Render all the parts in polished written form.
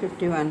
51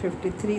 53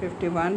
51,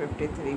53।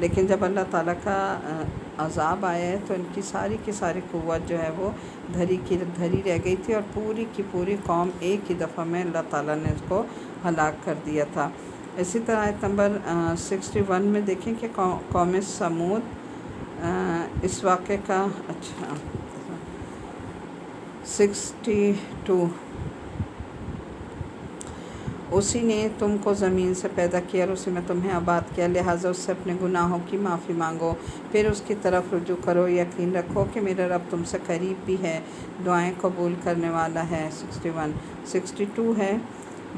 لیکن جب اللہ تعالیٰ کا عذاب آیا ہے تو ان کی ساری کی ساری قوت جو ہے وہ دھری کی دھری رہ گئی تھی، اور پوری کی پوری قوم ایک ہی دفعہ میں اللہ تعالیٰ نے اس کو ہلاک کر دیا تھا۔ اسی طرح آیت نمبر 61 میں دیکھیں کہ قوم سمود اس واقعے کا 62 اسی نے تم کو زمین سے پیدا کیا اور اسی میں تمہیں آباد کیا، لہٰذا اس سے اپنے گناہوں کی معافی مانگو، پھر اس کی طرف رجوع کرو، یقین رکھو کہ میرا رب تم سے قریب بھی ہے، دعائیں قبول کرنے والا ہے۔ 62 ہے،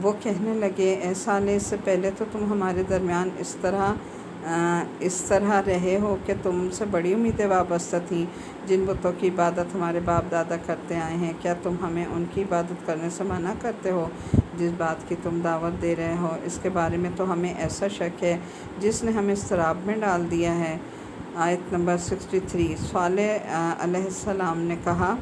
وہ کہنے لگے اے صالح، اس سے پہلے تو تم ہمارے درمیان اس طرح رہے ہو کہ تم سے بڑی امیدیں وابستہ تھیں، جن بتوں کی عبادت ہمارے باپ دادا کرتے آئے ہیں، کیا تم ہمیں ان کی عبادت کرنے سے منع کرتے ہو جس بات کی تم دعوت دے رہے ہو؟ اس کے بارے میں تو ہمیں ایسا شک ہے جس نے ہمیں اضطراب میں ڈال دیا ہے۔ آیت نمبر 63، صالح علیہ السلام نے کہا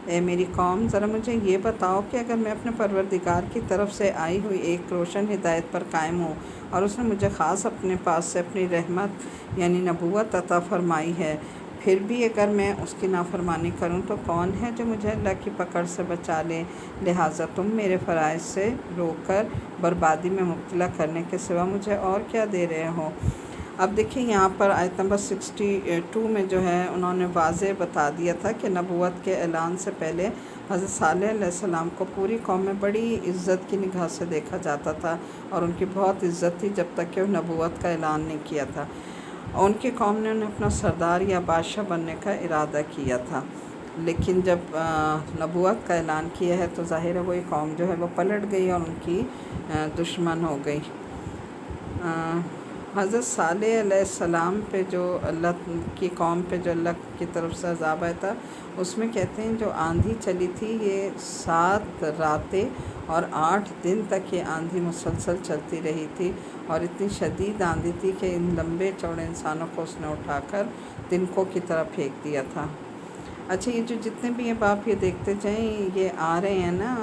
اے میری قوم، ذرا مجھے یہ بتاؤ کہ اگر میں اپنے پروردگار کی طرف سے آئی ہوئی ایک روشن ہدایت پر قائم ہوں اور اس نے مجھے خاص اپنے پاس سے اپنی رحمت یعنی نبوت عطا فرمائی ہے، پھر بھی اگر میں اس کی نافرمانی کروں تو کون ہے جو مجھے اللہ کی پکڑ سے بچا لے؟ لہٰذا تم میرے فرائض سے روک کر بربادی میں مبتلا کرنے کے سوا مجھے اور کیا دے رہے ہو؟ اب دیکھیں یہاں پر آیت نمبر 62 میں جو ہے انہوں نے واضح بتا دیا تھا کہ نبوت کے اعلان سے پہلے حضرت صالح علیہ السلام کو پوری قوم میں بڑی عزت کی نگاہ سے دیکھا جاتا تھا، اور ان کی بہت عزت تھی جب تک کہ وہ نبوت کا اعلان نہیں کیا تھا۔ ان کی قوم نے انہیں اپنا سردار یا بادشاہ بننے کا ارادہ کیا تھا، لیکن جب نبوت کا اعلان کیا ہے تو ظاہر ہے وہی قوم جو ہے وہ پلٹ گئی اور ان کی دشمن ہو گئی۔ حضرت صالح علیہ السلام پہ جو اللہ کی قوم پہ جو اللہ کی طرف سے عذاب آیا تھا، اس میں کہتے ہیں جو آندھی چلی تھی یہ 7 راتیں اور 8 دن تک یہ آندھی مسلسل چلتی رہی تھی، اور اتنی شدید آندھی تھی کہ ان لمبے چوڑے انسانوں کو اس نے اٹھا کر تنکوں کی طرح پھینک دیا تھا۔ اچھا، یہ جو جتنے بھی اب آپ یہ دیکھتے جائیں یہ آ رہے ہیں نا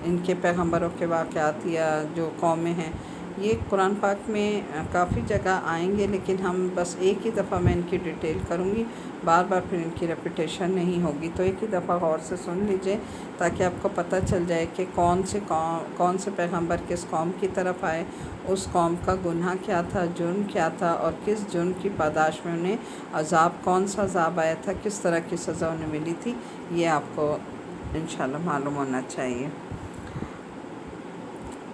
ان کے پیغمبروں کے واقعات یا جو قومیں ہیں، یہ قرآن پاک میں کافی جگہ آئیں گے، لیکن ہم بس ایک ہی دفعہ میں ان کی ڈیٹیل کروں گی، بار بار پھر ان کی ریپیٹیشن نہیں ہوگی، تو ایک ہی دفعہ غور سے سن لیجئے تاکہ آپ کو پتہ چل جائے کہ کون سے پیغمبر کس قوم کی طرف آئے، اس قوم کا گناہ کیا تھا، جرم کیا تھا، اور کس جرم کی پاداش میں انہیں کون سا عذاب آیا تھا، کس طرح کی سزا انہیں ملی تھی، یہ آپ کو انشاءاللہ معلوم ہونا چاہیے۔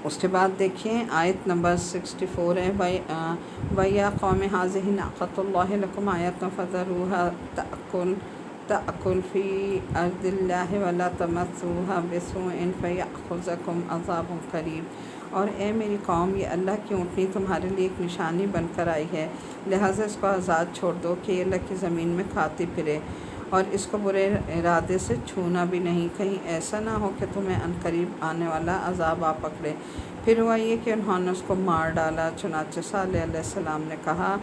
اس کے بعد دیکھیں آیت نمبر 64 ہے، وَيَا قَوْمِ هَٰذِهِ نَاقَةُ اللَّهِ لَكُمْ آیَةٌ فَذَرُوهَا تَأْكُلْ فِي أَرْضِ اللَّهِ وَلَا تَمَسُّوهَا بِسُوءٍ فَيَأْخُذَكُمْ عَذَابٌ قَرِيبٌ۔ اور اے میری قوم، یہ اللہ کی اونٹنی تمہارے لیے ایک نشانی بن کر آئی ہے، لہٰذا اس کو آزاد چھوڑ دو کہ یہ اللہ کی زمین میں کھاتی پھرے، اور اس کو برے ارادے سے چھونا بھی نہیں، کہیں ایسا نہ ہو کہ تمہیں عنقریب آنے والا عذاب آ پکڑے۔ پھر ہوا یہ کہ انہوں نے اس کو مار ڈالا، چنانچہ صالح علیہ السلام نے کہا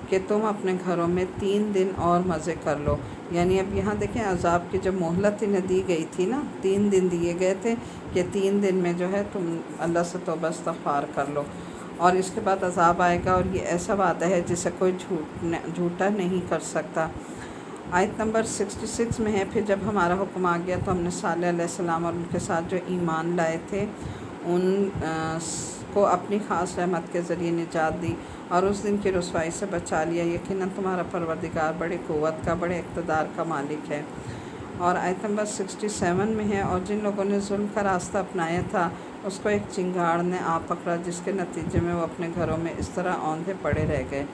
کہ تم اپنے گھروں میں 3 دن اور مزے کر لو، یعنی اب یہاں دیکھیں عذاب کی جو مہلت انہیں دی گئی تھی نا، 3 دن دیے گئے تھے کہ 3 دن میں جو ہے تم اللہ سے توبہ استغفار کر لو، اور اس کے بعد عذاب آئے گا، اور یہ ایسا وعدہ ہے جسے کوئی جھوٹا نہیں کر سکتا۔ آیت نمبر 66 میں ہے، پھر جب ہمارا حکم آ گیا تو ہم نے صالح علیہ السلام اور ان کے ساتھ جو ایمان لائے تھے ان کو اپنی خاص رحمت کے ذریعے نجات دی اور اس دن کی رسوائی سے بچا لیا، یقیناً تمہارا پروردگار بڑی قوت کا، بڑے اقتدار کا مالک ہے۔ اور آیت نمبر 67 میں ہے، اور جن لوگوں نے ظلم کا راستہ اپنایا تھا اس کو ایک چنگاڑ نے آ پکڑا، جس کے نتیجے میں وہ اپنے گھروں میں اس طرح اوندھے پڑے رہ گئے۔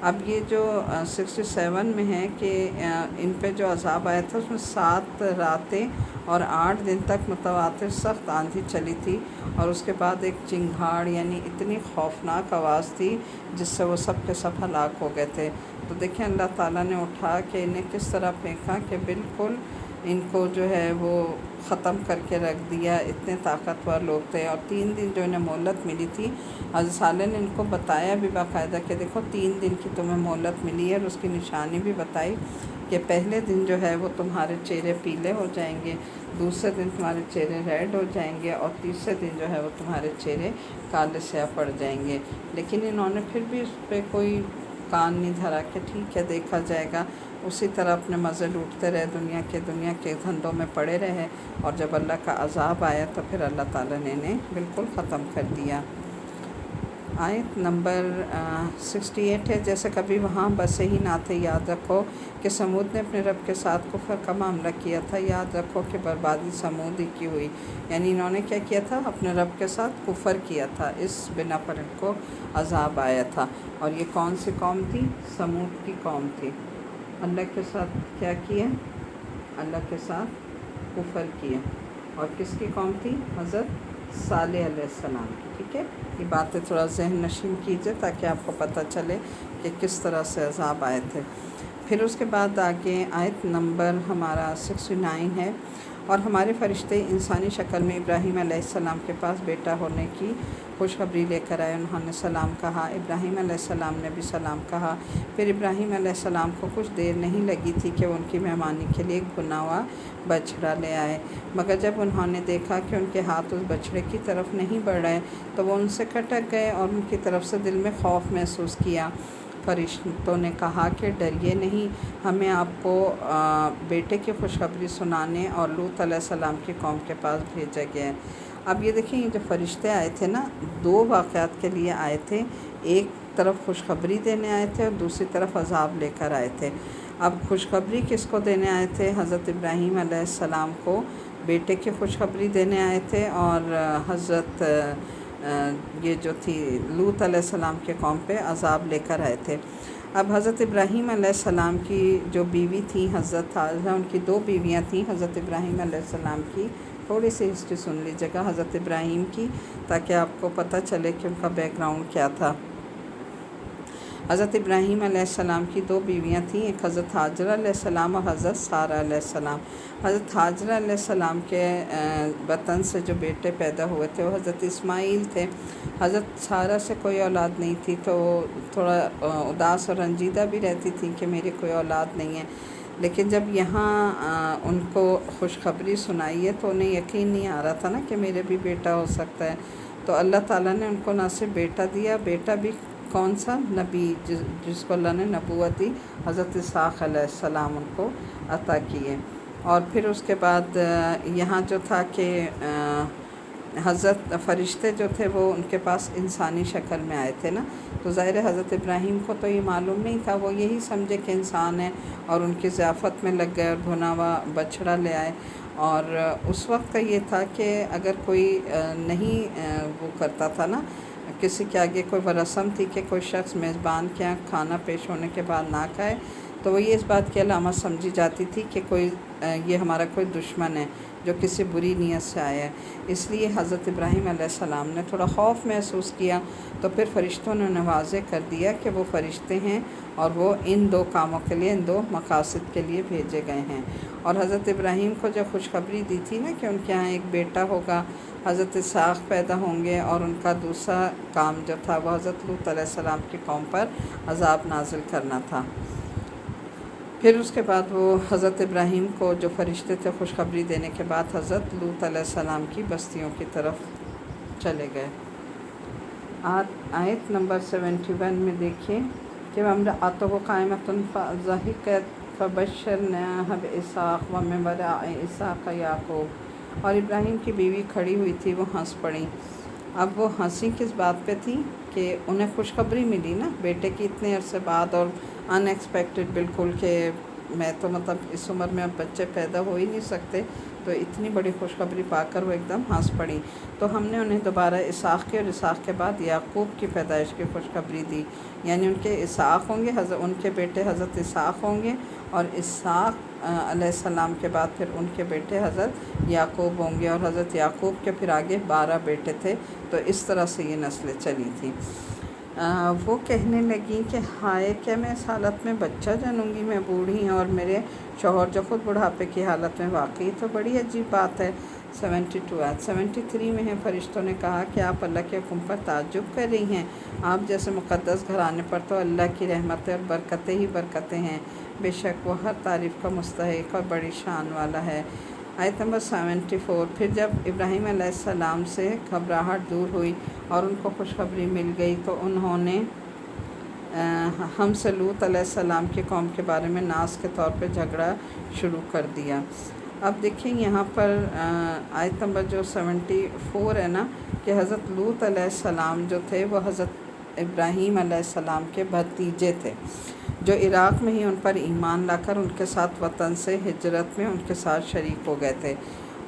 اب یہ جو 67 میں ہے کہ ان پہ جو عذاب آیا تھا اس میں 7 راتیں اور 8 دن تک متواتر سخت آندھی چلی تھی، اور اس کے بعد ایک چنگھاڑ یعنی اتنی خوفناک آواز تھی جس سے وہ سب کے سب ہلاک ہو گئے تھے۔ تو دیکھیں اللہ تعالیٰ نے اٹھا کے انہیں کس طرح پھینکا کہ بالکل ان کو جو ہے وہ ختم کر کے رکھ دیا، اتنے طاقتور لوگ تھے۔ اور 3 دن جو انہیں مہلت ملی تھی، حضرت صالح نے ان کو بتایا بھی باقاعدہ کہ دیکھو 3 دن کی تمہیں مہلت ملی ہے، اور اس کی نشانی بھی بتائی کہ پہلے دن جو ہے وہ تمہارے چہرے پیلے ہو جائیں گے، دوسرے دن تمہارے چہرے ریڈ ہو جائیں گے، اور تیسرے دن جو ہے وہ تمہارے چہرے کالے سیاہ پڑ جائیں گے۔ لیکن انہوں نے پھر بھی اس پہ کوئی کان نہیں دھرا کہ ٹھیک ہے دیکھا جائے گا، اسی طرح اپنے مزے لوٹتے رہے، دنیا کے دھندوں میں پڑے رہے، اور جب اللہ کا عذاب آیا تو پھر اللہ تعالیٰ نے انہیں بالکل ختم کر دیا۔ آیت نمبر 68 ہے، جیسے کبھی وہاں بسے ہی نہ تھے، یاد رکھو کہ سمود نے اپنے رب کے ساتھ کفر کا معاملہ کیا تھا، یاد رکھو کہ بربادی سمود ہی کی ہوئی، یعنی انہوں نے کیا کیا تھا، اپنے رب کے ساتھ کفر کیا تھا، اس بنا پر ان کو عذاب آیا تھا۔ اور یہ کون سی قوم تھی؟ سمود کی قوم تھی۔ اللہ کے ساتھ کیا کیا؟ اللہ کے ساتھ کفر کیا۔ اور کس کی قوم تھی؟ حضرت صالح علیہ السلام کی۔ ٹھیک ہے، یہ باتیں تھوڑا ذہن نشین کیجئے تاکہ آپ کو پتہ چلے کہ کس طرح سے عذاب آئے تھے۔ پھر اس کے بعد آگے آیت نمبر ہمارا 69 ہے، اور ہمارے فرشتے انسانی شکل میں ابراہیم علیہ السلام کے پاس بیٹا ہونے کی خوشخبری لے کر آئے، انہوں نے سلام کہا، ابراہیم علیہ السلام نے بھی سلام کہا۔ پھر ابراہیم علیہ السلام کو کچھ دیر نہیں لگی تھی کہ وہ ان کی مہمانی کے لیے ایک بنا ہوا بچڑا لے آئے، مگر جب انہوں نے دیکھا کہ ان کے ہاتھ اس بچڑے کی طرف نہیں بڑھ رہے تو وہ ان سے کٹک گئے اور ان کی طرف سے دل میں خوف محسوس کیا۔ فرشتوں نے کہا کہ ڈریے نہیں، ہمیں آپ کو بیٹے کی خوشخبری سنانے اور لوط علیہ السلام کی قوم کے پاس بھیجا گیا ہے۔ اب یہ دیکھیں، یہ جو فرشتے آئے تھے نا، دو واقعات کے لیے آئے تھے، ایک طرف خوشخبری دینے آئے تھے اور دوسری طرف عذاب لے کر آئے تھے۔ اب خوشخبری کس کو دینے آئے تھے؟ حضرت ابراہیم علیہ السلام کو بیٹے کی خوشخبری دینے آئے تھے، اور حضرت یہ جو تھی لوط علیہ السلام کے قوم پہ عذاب لے کر آئے تھے۔ اب حضرت ابراہیم علیہ السلام کی جو بیوی تھی حضرت حاجرہ، ان کی دو بیویاں تھیں حضرت ابراہیم علیہ السلام کی۔ تھوڑی سی ہسٹری سن لیجیے گا حضرت ابراہیم کی تاکہ آپ کو پتہ چلے کہ ان کا بیک گراؤنڈ کیا تھا۔ حضرت ابراہیم علیہ السلام کی دو بیویاں تھیں، ایک حضرت حاجرہ علیہ السلام اور حضرت سارہ علیہ السلام۔ حضرت حاجرہ علیہ السلام کے وطن سے جو بیٹے پیدا ہوئے تھے وہ حضرت اسماعیل تھے۔ حضرت سارہ سے کوئی اولاد نہیں تھی تو تھوڑا اداس اور رنجیدہ بھی رہتی تھی کہ میری کوئی اولاد نہیں ہے، لیکن جب یہاں ان کو خوشخبری سنائی ہے تو انہیں یقین نہیں آ رہا تھا نا کہ میرے بھی بیٹا ہو سکتا ہے، تو اللہ تعالیٰ نے ان کو نہ صرف بیٹا دیا، بیٹا بھی کون سا؟ نبی، جس کو اللہ نے نبوت دی، حضرت اسحاق علیہ السلام ان کو عطا کیے۔ اور پھر اس کے بعد یہاں جو تھا کہ حضرت فرشتے جو تھے وہ ان کے پاس انسانی شکل میں آئے تھے نا، تو ظاہر حضرت ابراہیم کو تو یہ معلوم نہیں تھا، وہ یہی سمجھے کہ انسان ہے اور ان کی ضیافت میں لگ گئے اور بھنا ہوا بچڑا لے آئے۔ اور اس وقت کا یہ تھا کہ اگر کوئی نہیں وہ کرتا تھا نا، کسی کے آگے کوئی وہ رسم تھی کہ کوئی شخص میزبان کے یہاں کھانا پیش ہونے کے بعد نہ کھائے تو وہ یہ اس بات کی علامت سمجھی جاتی تھی کہ کوئی یہ ہمارا کوئی دشمن ہے جو کسی بری نیت سے آیا ہے۔ اس لیے حضرت ابراہیم علیہ السلام نے تھوڑا خوف محسوس کیا، تو پھر فرشتوں نے انہیں واضح کر دیا کہ وہ فرشتے ہیں اور وہ ان دو کاموں کے لیے، ان دو مقاصد کے لیے بھیجے گئے ہیں۔ اور حضرت ابراہیم کو جب خوشخبری دی تھی نا کہ ان کے ہاں ایک بیٹا ہوگا، حضرت اسحاق پیدا ہوں گے، اور ان کا دوسرا کام جو تھا وہ حضرت لوط علیہ السلام کی قوم پر عذاب نازل کرنا تھا۔ پھر اس کے بعد وہ حضرت ابراہیم کو جو فرشتے تھے خوشخبری دینے کے بعد حضرت لوط علیہ السلام کی بستیوں کی طرف چلے گئے۔ آیت نمبر 71 میں دیکھیے کہ امرأتہ قائمۃ فضحکت فبشرناها باسحاق ومن وراء اسحاق یعقوب، اور ابراہیم کی بیوی کھڑی ہوئی تھی، وہ ہنس پڑیں۔ اب وہ ہنسی کس بات پہ تھی کہ انہیں خوشخبری ملی نا بیٹے کی اتنے عرصے بعد، اور ان ایکسپیکٹڈ بالکل، کہ میں تو مطلب اس عمر میں اب بچے پیدا ہو ہی نہیں سکتے، تو اتنی بڑی خوشخبری پا کر وہ ایک دم ہنس پڑی۔ تو ہم نے انہیں دوبارہ اسحاق کی اور اسحاق کے بعد یعقوب کی پیدائش کی خوشخبری دی، یعنی ان کے اسحاق ہوں گے، ان کے بیٹے حضرت اسحاق ہوں گے، اور اسحاق علیہ السلام کے بعد پھر ان کے بیٹے حضرت یعقوب ہوں گے، اور حضرت یعقوب کے پھر آگے 12 بیٹے تھے، تو اس طرح سے یہ نسلیں چلی تھیں۔ وہ کہنے لگیں کہ ہائے، کیا میں اس حالت میں بچہ جنوں گی؟ میں بوڑھی ہوں اور میرے شوہر جو خود بڑھاپے کی حالت میں، واقعی تو بڑی عجیب بات ہے۔ 73 میں ہے، فرشتوں نے کہا کہ آپ اللہ کے حکم پر تعجب کر رہی ہیں، آپ جیسے مقدس گھرانے پر تو اللہ کی رحمتیں اور برکتیں ہی برکتیں ہیں، بے شک وہ ہر تعریف کا مستحق اور بڑی شان والا ہے۔ آیت نمبر 74، پھر جب ابراہیم علیہ السلام سے گھبراہٹ دور ہوئی اور ان کو خوشخبری مل گئی تو انہوں نے ہم سے لوط علیہ السلام کی قوم کے بارے میں ناز کے طور پہ جھگڑا شروع کر دیا۔ اب دیکھیں یہاں پر آیت نمبر جو 74 ہے نا، کہ حضرت لوط علیہ السلام جو تھے وہ حضرت ابراہیم علیہ السلام کے بھتیجے تھے، جو عراق میں ہی ان پر ایمان لا کر ان کے ساتھ وطن سے ہجرت میں ان کے ساتھ شریک ہو گئے تھے،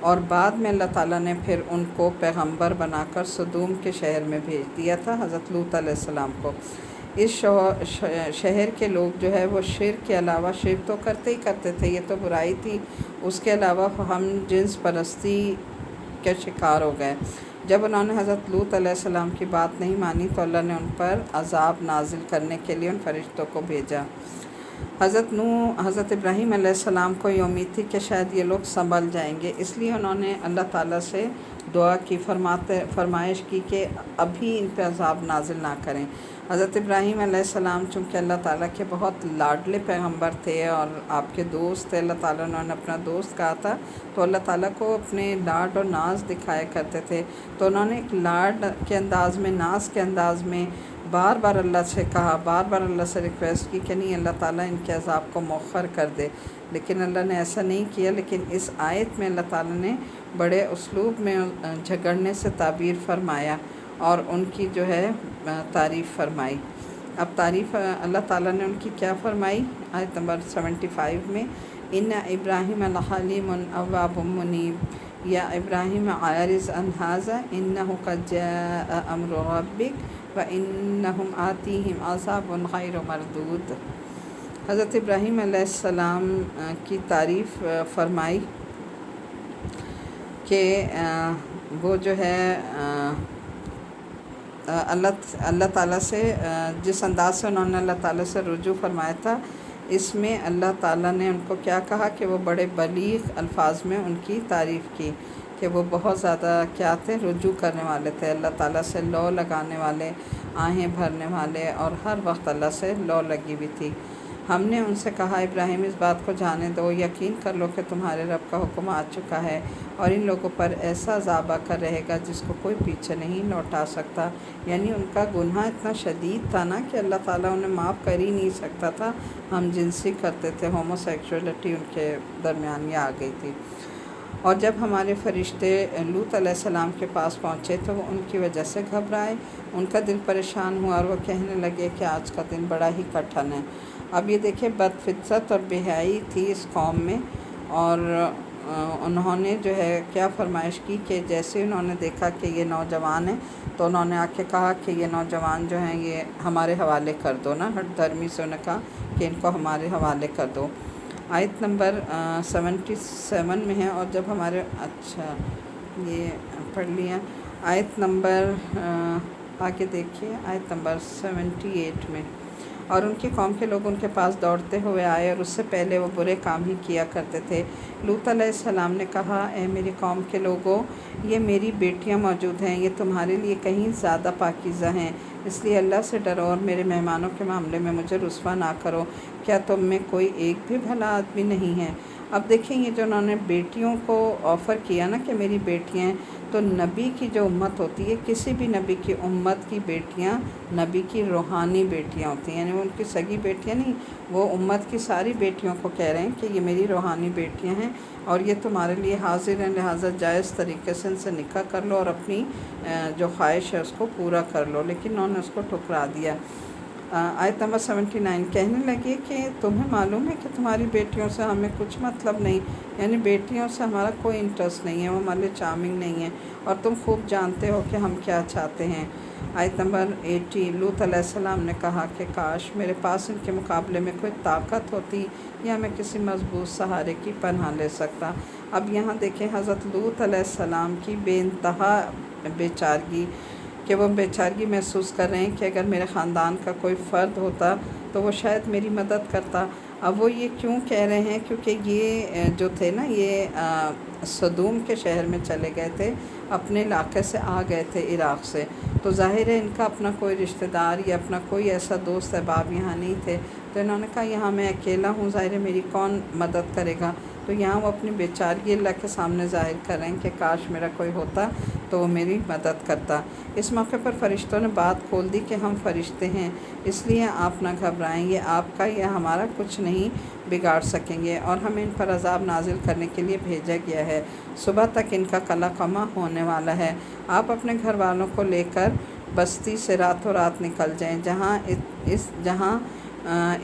اور بعد میں اللہ تعالیٰ نے پھر ان کو پیغمبر بنا کر صدوم کے شہر میں بھیج دیا تھا حضرت لوط علیہ السلام کو۔ اس شہر کے لوگ جو ہے وہ شرک کے علاوہ، شرک تو کرتے ہی کرتے تھے، یہ تو برائی تھی، اس کے علاوہ ہم جنس پرستی کے شکار ہو گئے۔ جب انہوں نے حضرت لوط علیہ السلام کی بات نہیں مانی تو اللہ نے ان پر عذاب نازل کرنے کے لیے ان فرشتوں کو بھیجا۔ حضرت ابراہیم علیہ السلام کو یہ امید تھی کہ شاید یہ لوگ سنبھل جائیں گے، اس لیے انہوں نے اللہ تعالیٰ سے دعا کی، فرمائش کی کہ ابھی ان پہ عذاب نازل نہ کریں۔ حضرت ابراہیم علیہ السلام چونکہ اللہ تعالیٰ کے بہت لاڈلے پیغمبر تھے اور آپ کے دوست تھے، اللہ تعالیٰ نے انہیں اپنا دوست کہا تھا، تو اللہ تعالیٰ کو اپنے لاڈ اور ناز دکھایا کرتے تھے، تو انہوں نے ایک لاڈ کے انداز میں، ناز کے انداز میں بار بار اللہ سے کہا، بار بار اللہ سے ریکویسٹ کی کہ نہیں اللہ تعالیٰ ان کے عذاب کو مؤخر کر دے، لیکن اللہ نے ایسا نہیں کیا۔ لیکن اس آیت میں اللہ تعالیٰ نے بڑے اسلوب میں جھگڑنے سے تعبیر فرمایا اور ان کی جو ہے تعریف فرمائی۔ اب تعریف اللہ تعالیٰ نے ان کی کیا فرمائی؟ آیت نمبر 75 میں، ان ابراہیم لحلیم اواب منیب یا ابراہیم اعرض عن ھذا انہ قد جاء امر ربک وانہم آتیہم عذاب غیر مردود۔ حضرت ابراہیم علیہ السلام کی تعریف فرمائی کہ وہ جو ہے اللہ تعالیٰ سے جس انداز سے انہوں نے اللہ تعالیٰ سے رجوع فرمایا تھا، اس میں اللہ تعالیٰ نے ان کو کیا کہا کہ وہ بڑے بلیغ الفاظ میں ان کی تعریف کی کہ وہ بہت زیادہ کیا تھے، رجوع کرنے والے تھے، اللہ تعالیٰ سے لو لگانے والے، آہیں بھرنے والے، اور ہر وقت اللہ سے لو لگی ہوئی تھی۔ ہم نے ان سے کہا ابراہیم اس بات کو جانے دو، یقین کر لو کہ تمہارے رب کا حکم آ چکا ہے اور ان لوگوں پر ایسا عذاب آ کر رہے گا جس کو کوئی پیچھے نہیں لوٹا سکتا۔ یعنی ان کا گناہ اتنا شدید تھا نا کہ اللہ تعالیٰ انہیں معاف کر ہی نہیں سکتا تھا، ہم جنسی کرتے تھے، ہومو سیکشولیٹی ان کے درمیان یہ آ گئی تھی۔ اور جب ہمارے فرشتے لوط علیہ السلام کے پاس پہنچے تو وہ ان کی وجہ سے گھبرائے، ان کا دل پریشان ہوا اور وہ کہنے لگے کہ آج کا دن بڑا ہی کٹھن ہے۔ اب یہ دیکھیں بدفطرت اور بے حیائی تھی اس قوم میں، اور انہوں نے جو ہے کیا فرمائش کی کہ جیسے انہوں نے دیکھا کہ یہ نوجوان ہیں تو انہوں نے آ کے کہا کہ یہ نوجوان جو ہیں یہ ہمارے حوالے کر دو نا، ہٹ دھرمی سے انہوں نے کہا کہ ان کو ہمارے حوالے کر دو۔ آیت نمبر 77 میں ہے، اور جب ہمارے یہ پڑھ لیا، آیت نمبر آگے دیکھیے، آیت نمبر 78 میں، اور ان کی قوم کے لوگ ان کے پاس دوڑتے ہوئے آئے اور اس سے پہلے وہ برے کام ہی کیا کرتے تھے۔ لوط علیہ السلام نے کہا اے میری قوم کے لوگوں، یہ میری بیٹیاں موجود ہیں، یہ تمہارے لیے کہیں زیادہ پاکیزہ ہیں، اس لیے اللہ سے ڈرو اور میرے مہمانوں کے معاملے میں مجھے رسوا نہ کرو، کیا تم میں کوئی ایک بھی بھلا آدمی نہیں ہے؟ اب دیکھیں یہ جو انہوں نے بیٹیوں کو آفر کیا نا کہ میری بیٹیاں ہیں، تو نبی کی جو امت ہوتی ہے، کسی بھی نبی کی امت کی بیٹیاں نبی کی روحانی بیٹیاں ہوتی ہیں، یعنی وہ ان کی سگی بیٹیاں نہیں، وہ امت کی ساری بیٹیوں کو کہہ رہے ہیں کہ یہ میری روحانی بیٹیاں ہیں اور یہ تمہارے لیے حاضر ہیں، لہٰذا جائز طریقے سے ان سے نکاح کر لو اور اپنی جو خواہش ہے اس کو پورا کر لو، لیکن انہوں نے اس کو ٹھکرا دیا۔ آیت نمبر 79 کہنے لگے کہ تمہیں معلوم ہے کہ تمہاری بیٹیوں سے ہمیں کچھ مطلب نہیں، یعنی بیٹیوں سے ہمارا کوئی انٹرسٹ نہیں ہے، وہ ہمارے چارمنگ نہیں ہے، اور تم خوب جانتے ہو کہ ہم کیا چاہتے ہیں۔ آیت نمبر 80 لوط علیہ السلام نے کہا کہ کاش میرے پاس ان کے مقابلے میں کوئی طاقت ہوتی یا میں کسی مضبوط سہارے کی پناہ لے سکتا۔ اب یہاں دیکھیں حضرت لوط علیہ السلام کی بے انتہا بیچارگی، کہ وہ بیچارگی محسوس کر رہے ہیں کہ اگر میرے خاندان کا کوئی فرد ہوتا تو وہ شاید میری مدد کرتا۔ اب وہ یہ کیوں کہہ رہے ہیں؟ کیونکہ یہ جو تھے نا، یہ صدوم کے شہر میں چلے گئے تھے اپنے علاقے سے آ گئے تھے عراق سے، تو ظاہر ہے ان کا اپنا کوئی رشتہ دار یا اپنا کوئی ایسا دوست احباب یہاں نہیں تھے، تو انہوں نے کہا یہاں میں اکیلا ہوں، ظاہر ہے میری کون مدد کرے گا، تو یہاں وہ اپنی بیچارگی اللہ کے سامنے ظاہر کر رہے ہیں کہ کاش میرا کوئی ہوتا تو وہ میری مدد کرتا۔ اس موقع پر فرشتوں نے بات کھول دی کہ ہم فرشتے ہیں، اس لیے آپ نہ گھبرائیں، یہ آپ کا یا ہمارا کچھ نہیں بگاڑ سکیں گے، اور ہمیں ان پر عذاب نازل کرنے کے لیے بھیجا گیا ہے، صبح تک ان کا قلع قمع ہونے والا ہے۔ آپ اپنے گھر والوں کو لے کر بستی سے راتوں رات نکل جائیں، جہاں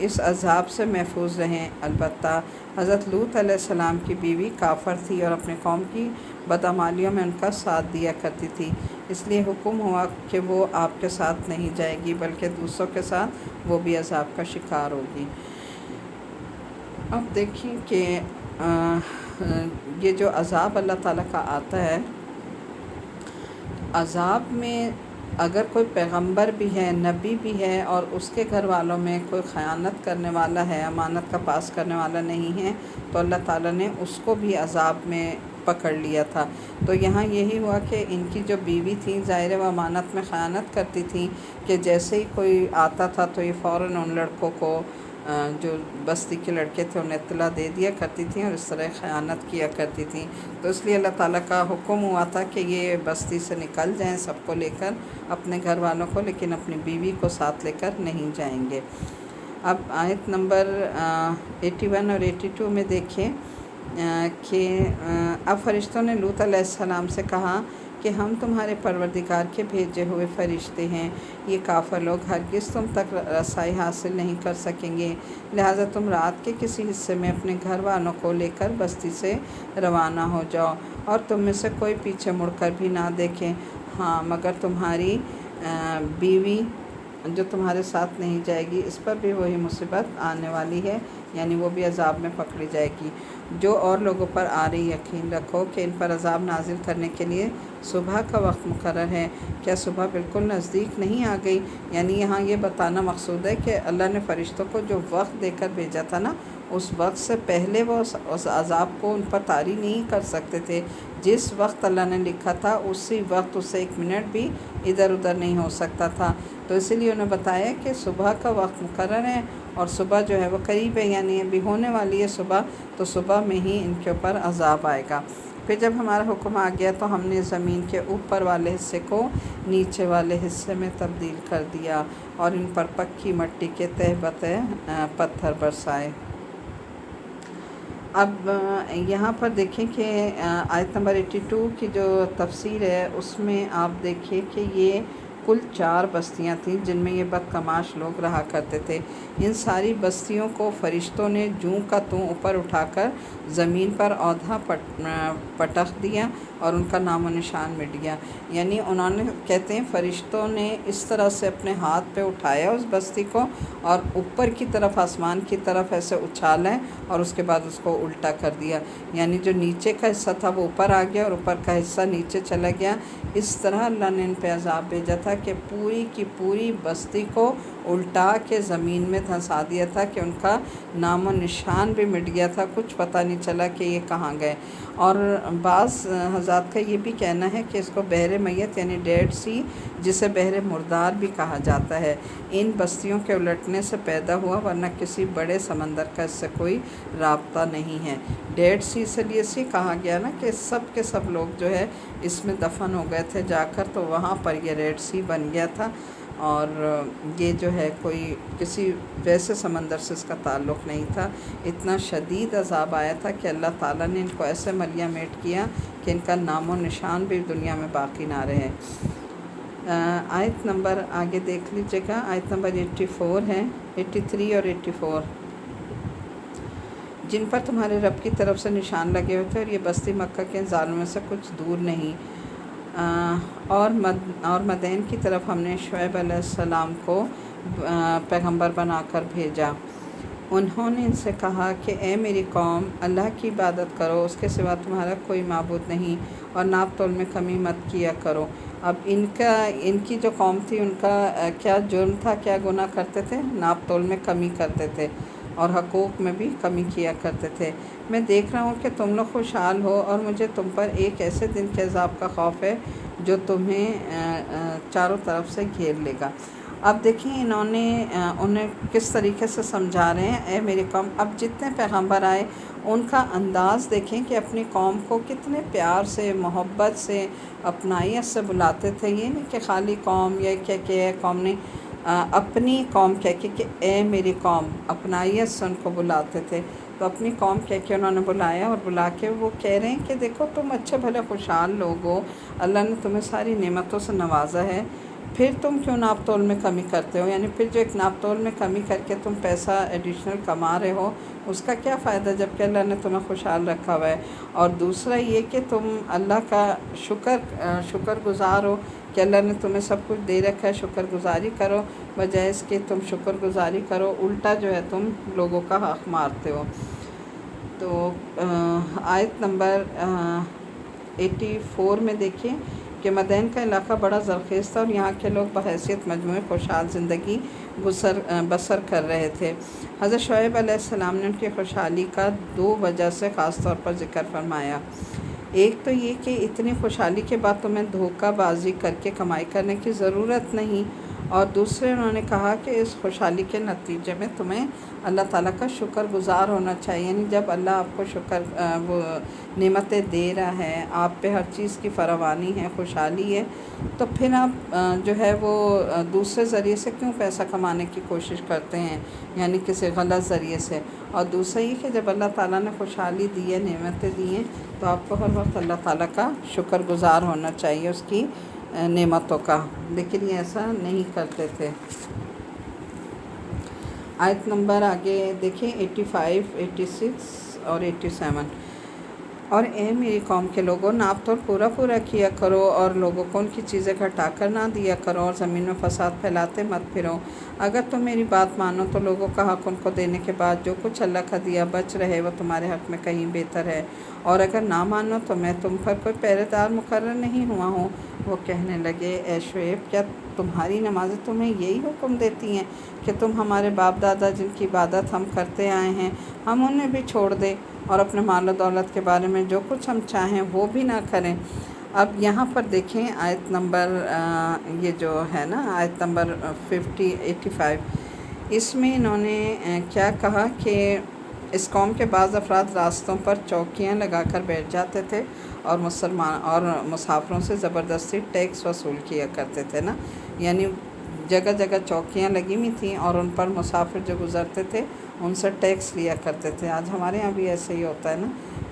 اس عذاب سے محفوظ رہیں۔ البتہ حضرت لوط علیہ السلام کی بیوی کافر تھی اور اپنے قوم کی بدعمالیوں میں ان کا ساتھ دیا کرتی تھی، اس لیے حکم ہوا کہ وہ آپ کے ساتھ نہیں جائے گی بلکہ دوسروں کے ساتھ وہ بھی عذاب کا شکار ہوگی۔ اب دیکھیں کہ یہ جو عذاب اللہ تعالیٰ کا آتا ہے، عذاب میں اگر کوئی پیغمبر بھی ہے، نبی بھی ہے، اور اس کے گھر والوں میں کوئی خیانت کرنے والا ہے، امانت کا پاس کرنے والا نہیں ہے، تو اللہ تعالیٰ نے اس کو بھی عذاب میں پکڑ لیا تھا۔ تو یہاں یہی ہوا کہ ان کی جو بیوی تھی، ظاہر وہ امانت میں خیانت کرتی تھی کہ جیسے ہی کوئی آتا تھا تو یہ فوراً ان لڑکوں کو جو بستی کے لڑکے تھے انہیں اطلاع دے دیا کرتی تھیں اور اس طرح خیانت کیا کرتی تھیں، تو اس لیے اللہ تعالیٰ کا حکم ہوا تھا کہ یہ بستی سے نکل جائیں سب کو لے کر، اپنے گھر والوں کو، لیکن اپنی بیوی کو ساتھ لے کر نہیں جائیں گے۔ اب آیت نمبر 81 اور 82 میں دیکھیں کہ اب فرشتوں نے لوط علیہ السلام سے کہا کہ ہم تمہارے پروردگار کے بھیجے ہوئے فرشتے ہیں، یہ کافر لوگ ہرگز تم تک رسائی حاصل نہیں کر سکیں گے، لہٰذا تم رات کے کسی حصے میں اپنے گھر والوں کو لے کر بستی سے روانہ ہو جاؤ، اور تم میں سے کوئی پیچھے مڑ کر بھی نہ دیکھیں، ہاں مگر تمہاری بیوی جو تمہارے ساتھ نہیں جائے گی، اس پر بھی وہی مصیبت آنے والی ہے، یعنی وہ بھی عذاب میں پکڑی جائے گی جو اور لوگوں پر آ رہی۔ یقین رکھو کہ ان پر عذاب نازل کرنے کے لیے صبح کا وقت مقرر ہے، کیا صبح بالکل نزدیک نہیں آ گئی؟ یعنی یہاں یہ بتانا مقصود ہے کہ اللہ نے فرشتوں کو جو وقت دے کر بھیجا تھا نا، اس وقت سے پہلے وہ اس عذاب کو ان پر طاری نہیں کر سکتے تھے، جس وقت اللہ نے لکھا تھا اسی وقت اس سے 1 منٹ بھی ادھر ادھر نہیں ہو سکتا تھا، تو اسی لیے انہوں نے بتایا کہ صبح کا وقت مقرر ہے اور صبح جو ہے وہ قریب ہے، یعنی ابھی ہونے والی ہے صبح، تو صبح میں ہی ان کے اوپر عذاب آئے گا۔ پھر جب ہمارا حکم آ گیا تو ہم نے زمین کے اوپر والے حصے کو نیچے والے حصے میں تبدیل کر دیا اور ان پر پکی مٹی کے تہ بتہ پتھر برسائے۔ اب یہاں پر دیکھیں کہ آیت نمبر 82 کی جو تفسیر ہے اس میں آپ دیکھیے کہ یہ کل 4 بستیاں تھیں جن میں یہ بدکماش لوگ رہا کرتے تھے۔ ان ساری بستیوں کو فرشتوں نے جوں کا توں اوپر اٹھا کر زمین پر اوندھا پٹخ دیا اور ان کا نام و نشان مٹ گیا، یعنی انہوں نے کہتے ہیں فرشتوں نے اس طرح سے اپنے ہاتھ پہ اٹھایا اس بستی کو اور اوپر کی طرف آسمان کی طرف ایسے اچھالا اور اس کے بعد اس کو الٹا کر دیا، یعنی جو نیچے کا حصہ تھا وہ اوپر آ گیا اور اوپر کا حصہ نیچے چلا گیا۔ اس طرح اللہ نے ان پہ عذاب بھیجا تھا کہ پوری کی پوری بستی کو الٹا کے زمین میں دھنسا دیا تھا کہ ان کا نام و نشان بھی مٹ گیا تھا، کچھ پتہ نہیں چلا کہ یہ کہاں گئے۔ اور بعض حضرات کا یہ بھی کہنا ہے کہ اس کو بحر میت یعنی ڈیڈ سی، جسے بحر مردار بھی کہا جاتا ہے، ان بستیوں کے الٹنے سے پیدا ہوا، ورنہ کسی بڑے سمندر کا اس سے کوئی رابطہ نہیں ہے۔ ڈیڈ سی سے لیے سی کہا گیا نا کہ سب کے سب لوگ جو ہے اس میں دفن ہو گئے تھے جا کر، تو وہاں پر یہ ریڈ سی بن گیا تھا، اور یہ جو ہے کوئی کسی ویسے سمندر سے اس کا تعلق نہیں تھا۔ اتنا شدید عذاب آیا تھا کہ اللہ تعالیٰ نے ان کو ایسے ملیہ میٹ کیا کہ ان کا نام و نشان بھی دنیا میں باقی نہ رہے۔ آیت نمبر آگے دیکھ لیجیے گا، آیت نمبر 84 ہے، 83 اور 84، جن پر تمہارے رب کی طرف سے نشان لگے ہوئے تھے، اور یہ بستی مکہ کے ظالموں سے کچھ دور نہیں، اور مدین کی طرف ہم نے شعیب علیہ السلام کو پیغمبر بنا کر بھیجا۔ انہوں نے ان سے کہا کہ اے میری قوم، اللہ کی عبادت کرو، اس کے سوا تمہارا کوئی معبود نہیں، اور ناپ تول میں کمی مت کیا کرو۔ اب ان کی جو قوم تھی ان کا کیا جرم تھا، کیا گناہ کرتے تھے؟ ناپ تول میں کمی کرتے تھے، اور حقوق میں بھی کمی کیا کرتے تھے۔ میں دیکھ رہا ہوں کہ تم لوگ خوشحال ہو اور مجھے تم پر ایک ایسے دن کے عذاب کا خوف ہے جو تمہیں چاروں طرف سے گھیر لے گا۔ اب دیکھیں انہیں کس طریقے سے سمجھا رہے ہیں، اے میری قوم۔ اب جتنے پیغمبر آئے ان کا انداز دیکھیں کہ اپنی قوم کو کتنے پیار سے، محبت سے، اپنائیت سے بلاتے تھے۔ یہ نہیں کہ خالی قوم یا کہ قوم نہیں، اپنی قوم کہہ کے کہ اے میری قوم، اپنائیت سے ان کو بلاتے تھے۔ تو اپنی قوم کہہ کے انہوں نے بلایا، اور بلا کے وہ کہہ رہے ہیں کہ دیکھو تم اچھے بھلے خوشحال لوگ ہو، اللہ نے تمہیں ساری نعمتوں سے نوازا ہے، پھر تم کیوں ناپ تول میں کمی کرتے ہو؟ یعنی پھر جو ایک ناپ تول میں کمی کر کے تم پیسہ ایڈیشنل کما رہے ہو، اس کا کیا فائدہ جب کہ اللہ نے تمہیں خوشحال رکھا ہوا ہے؟ اور دوسرا یہ کہ تم اللہ کا شکر گزار ہو کہ اللہ نے تمہیں سب کچھ دے رکھا ہے، شکر گزاری کرو، بجائے اس کے تم شکر گزاری کرو، الٹا جو ہے تم لوگوں کا حق مارتے ہو۔ تو آیت نمبر 84 میں دیکھیں کہ مدین کا علاقہ بڑا زرخیز تھا اور یہاں کے لوگ بحیثیت مجموعے خوشحال زندگی بسر کر رہے تھے۔ حضرت شعیب علیہ السلام نے ان کی خوشحالی کا 2 وجہ سے خاص طور پر ذکر فرمایا۔ ایک تو یہ کہ اتنی خوشحالی کے بعد تمہیں دھوکہ بازی کر کے کمائی کرنے کی ضرورت نہیں، اور دوسرے انہوں نے کہا کہ اس خوشحالی کے نتیجے میں تمہیں اللہ تعالیٰ کا شکر گزار ہونا چاہیے۔ یعنی جب اللہ آپ کو وہ نعمتیں دے رہا ہے، آپ پہ ہر چیز کی فراوانی ہے، خوشحالی ہے، تو پھر آپ جو ہے وہ دوسرے ذریعے سے کیوں پیسہ کمانے کی کوشش کرتے ہیں، یعنی کسی غلط ذریعے سے۔ اور دوسرا یہ کہ جب اللہ تعالیٰ نے خوشحالی دی ہے، نعمتیں دی ہیں، تو آپ کو ہر وقت اللہ تعالیٰ کا شکر گزار ہونا چاہیے اس کی نعمتوں کا، لیکن یہ ایسا نہیں کرتے تھے۔ آیت نمبر آگے دیکھیں 85، 86 اور 87۔ اور اے میری قوم کے لوگوں، ناپ تول پورا کیا کرو اور لوگوں کو ان کی چیزیں گھٹا کر نہ دیا کرو، اور زمین میں فساد پھیلاتے مت پھرو۔ اگر تم میری بات مانو تو لوگوں کا حق ان کو دینے کے بعد جو کچھ اللہ کا دیا بچ رہے وہ تمہارے حق میں کہیں بہتر ہے، اور اگر نہ مانو تو میں تم پر کوئی پہرے دار مقرر نہیں ہوا ہوں۔ وہ کہنے لگے، اے شعیب، کیا تمہاری نمازیں تمہیں یہی حکم دیتی ہیں کہ تم ہمارے باپ دادا جن کی عبادت ہم کرتے آئے ہیں، ہم انہیں بھی چھوڑ دیں اور اپنے مال و دولت کے بارے میں جو کچھ ہم چاہیں وہ بھی نہ کریں؟ اب یہاں پر دیکھیں آیت نمبر یہ جو ہے نا آیت نمبر 85، اس میں انہوں نے کیا کہا کہ اس قوم کے بعض افراد راستوں پر چوکیاں لگا کر بیٹھ جاتے تھے اور مسافروں سے زبردستی ٹیکس وصول کیا کرتے تھے نا، یعنی جگہ جگہ چوکیاں لگی ہوئی تھیں اور ان پر مسافر جو گزرتے تھے ان سے ٹیکس لیا کرتے تھے۔ آج ہمارے ہاں بھی ایسے ہی ہوتا ہے نا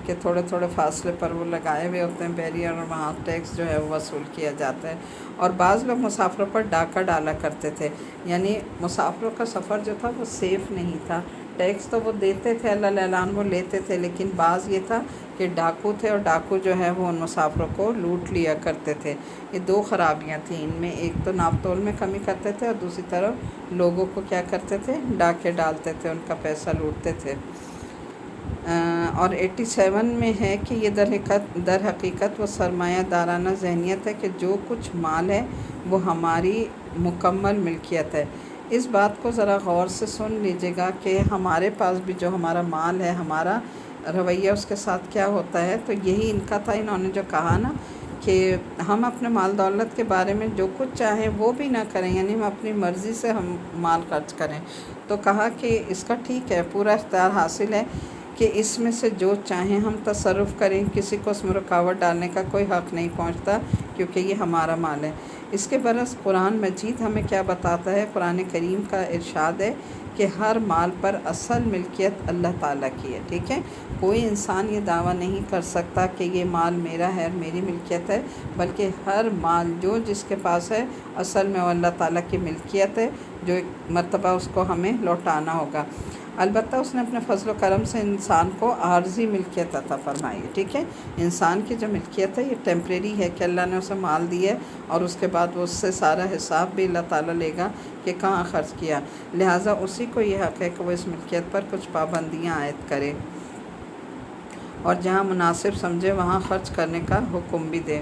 کہ تھوڑے فاصلے پر وہ لگائے ہوئے ہوتے ہیں بیریئر، اور وہاں ٹیکس جو ہے وہ وصول کیا جاتا ہے۔ اور بعض لوگ مسافروں پر ڈاکہ ڈالا کرتے تھے، یعنی مسافروں کا سفر جو تھا وہ سیف نہیں تھا۔ ٹیکس تو وہ دیتے تھے، اللہ اعلان وہ لیتے تھے، لیکن بعض یہ تھا کہ ڈاکو تھے اور ڈاکو جو ہے وہ ان مسافروں کو لوٹ لیا کرتے تھے۔ یہ 2 خرابیاں تھیں ان میں، ایک تو ناپ تول میں کمی کرتے تھے اور دوسری طرف لوگوں کو کیا کرتے تھے، ڈاکے ڈالتے تھے، ان کا پیسہ لوٹتے تھے۔ اور 87 میں ہے کہ یہ در حقیقت وہ سرمایہ دارانہ ذہنیت ہے کہ جو کچھ مال ہے وہ ہماری مکمل ملکیت ہے۔ اس بات کو ذرا غور سے سن لیجیے گا کہ ہمارے پاس بھی جو ہمارا مال ہے، ہمارا رویہ اس کے ساتھ کیا ہوتا ہے۔ تو یہی ان کا تھا، انہوں نے جو کہا نا کہ ہم اپنے مال دولت کے بارے میں جو کچھ چاہیں وہ بھی نہ کریں، یعنی ہم اپنی مرضی سے ہم مال خرچ کریں۔ تو کہا کہ اس کا ٹھیک ہے، پورا اختیار حاصل ہے کہ اس میں سے جو چاہیں ہم تصرف کریں، کسی کو اس میں رکاوٹ ڈالنے کا کوئی حق نہیں پہنچتا، کیونکہ یہ ہمارا مال ہے۔ اس کے برعکس قرآن مجید ہمیں کیا بتاتا ہے؟ قرآن کریم کا ارشاد ہے کہ ہر مال پر اصل ملکیت اللہ تعالیٰ کی ہے، ٹھیک ہے؟ کوئی انسان یہ دعویٰ نہیں کر سکتا کہ یہ مال میرا ہے اور میری ملکیت ہے، بلکہ ہر مال جو جس کے پاس ہے اصل میں وہ اللہ تعالیٰ کی ملکیت ہے، جو ایک مرتبہ اس کو ہمیں لوٹانا ہوگا۔ البتہ اس نے اپنے فضل و کرم سے انسان کو عارضی ملکیت عطا فرمائی ہے، ٹھیک ہے؟ انسان کی جو ملکیت ہے یہ ٹیمپریری ہے کہ اللہ نے اسے مال دیا ہے اور اس کے بعد وہ اس سے سارا حساب بھی اللہ تعالیٰ لے گا کہ کہاں خرچ کیا، لہٰذا اسی کو یہ حق ہے کہ وہ اس ملکیت پر کچھ پابندیاں عائد کرے اور جہاں مناسب سمجھے وہاں خرچ کرنے کا حکم بھی دے۔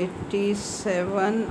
87